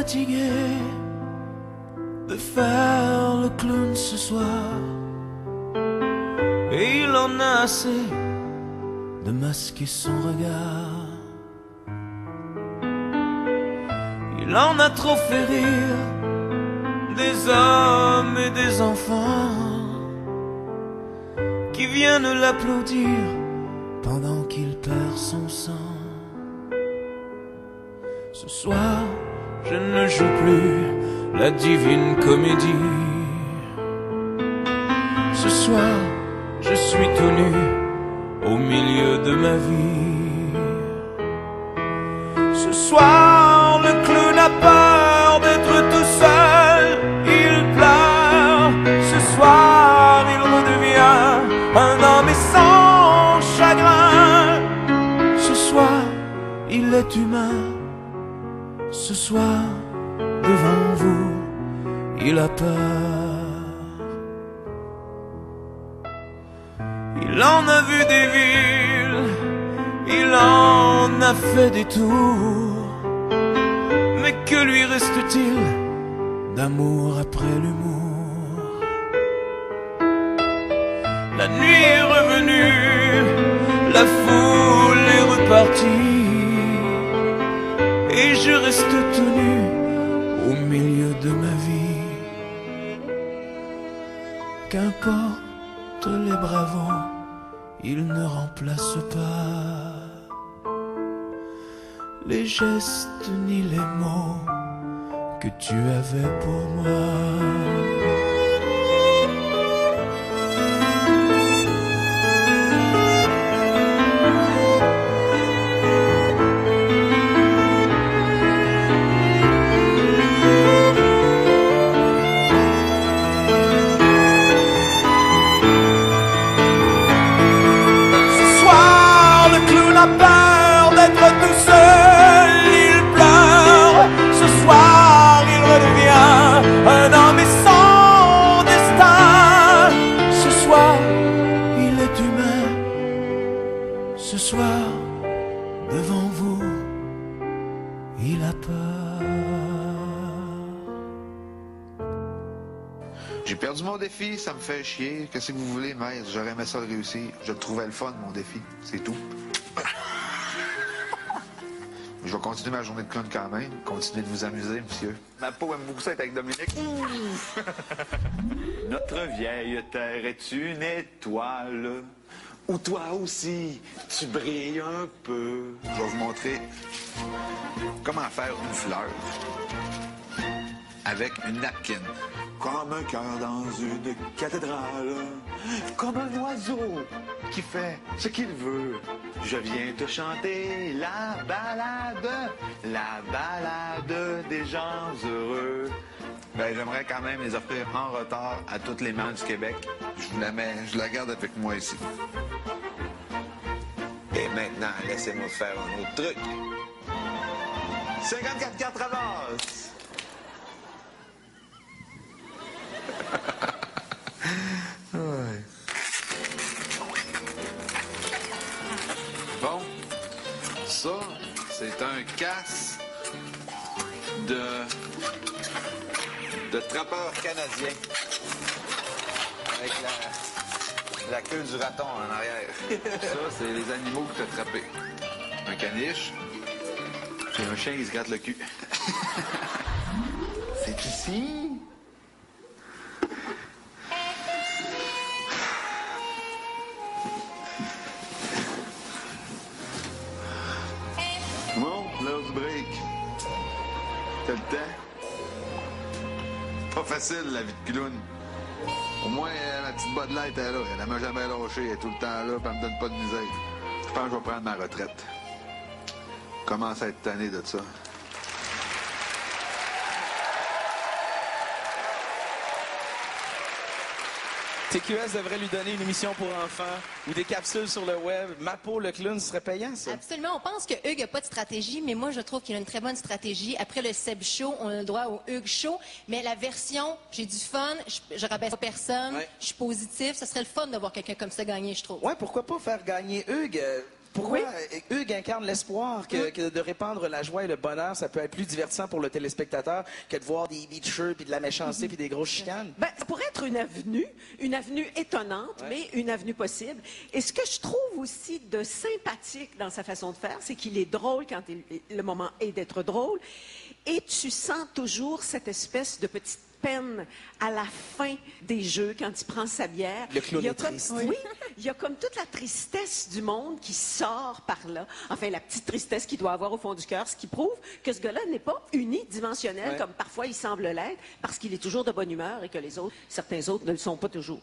fatigué de faire le clown ce soir, et il en a assez de masquer son regard. Il en a trop fait rire des hommes et des enfants qui viennent l'applaudir pendant qu'il perd son sang. Ce soir, je ne joue plus la divine comédie. Ce soir, je suis tout nu au milieu de ma vie. Ce soir, le clown a peur d'être tout seul, il pleure. Ce soir, il redevient un homme et sans chagrin. Ce soir, il est humain. Ce soir, devant vous, il a peur. Il en a vu des villes, il en a fait des tours, mais que lui reste-t-il d'amour après l'humour? La nuit est revenue, la foule est repartie, et je reste tout nu au milieu de ma vie. Qu'importe les bravos, ils ne remplacent pas les gestes ni les mots que tu avais pour moi. A peur d'être tout seul, il pleure. Ce soir, il redevient un homme et son destin. Ce soir, il est humain. Ce soir, devant vous, il a peur. J'ai perdu mon défi, ça me fait chier. Qu'est-ce que vous voulez, maître? J'aurais aimé ça le réussir. Je le trouvais le fun, mon défi. C'est tout. Je vais continuer ma journée de clown quand même. Continuez de vous amuser, monsieur. Ma peau aime beaucoup ça être avec Dominique. Notre vieille terre est une étoile où toi aussi tu brilles un peu. Je vais vous montrer comment faire une fleur avec une napkin. Comme un cœur dans une cathédrale, comme un oiseau qui fait ce qu'il veut. Je viens te chanter la balade des gens heureux. Ben, j'aimerais quand même les offrir en retard à toutes les mères du Québec. Je vous la mets, je la garde avec moi ici. Et maintenant, laissez-moi faire un autre truc. 54 cartes ramasse. Ouais. Bon, ça, c'est un casse de trappeur canadien avec la queue du raton en arrière. Ça, c'est les animaux que t'as trappés. Un caniche, puis un chien qui se gratte le cul. C'est ici. Bon, l'heure du break. T'as le temps? Pas facile, la vie de clown. Au moins, ma petite Bud Light est là. Elle m'a jamais lâché. Elle est tout le temps là, puis elle me donne pas de misère. Je pense que je vais prendre ma retraite. Commence à être tanné de ça. TQS devrait lui donner une émission pour enfants ou des capsules sur le web. Mapo, le clown, ce serait payant, ça? Absolument. On pense que Hugues n'a pas de stratégie, mais moi, je trouve qu'il a une très bonne stratégie. Après le Seb Show, on a le droit au Hugues Show. Mais la version, j'ai du fun, je rabaisse pas personne, Ouais. je suis positif. Ce serait le fun de voir quelqu'un comme ça gagner, je trouve. Ouais, pourquoi pas faire gagner Hugues? Pourquoi Hugues incarne l'espoir que de répandre la joie et le bonheur, ça peut être plus divertissant pour le téléspectateur que de voir des bitcheux, puis de la méchanceté, puis des grosses chicanes? Ben, ça pourrait être une avenue étonnante, mais une avenue possible. Et ce que je trouve aussi de sympathique dans sa façon de faire, c'est qu'il est drôle quand le moment est d'être drôle. Et tu sens toujours cette espèce de petite peine à la fin des jeux quand il prend sa bière. Le clown est triste. Oui, il y a comme toute la tristesse du monde qui sort par là. Enfin, la petite tristesse qu'il doit avoir au fond du cœur, ce qui prouve que ce gars-là n'est pas unidimensionnel comme parfois il semble l'être, parce qu'il est toujours de bonne humeur et que certains autres ne le sont pas toujours.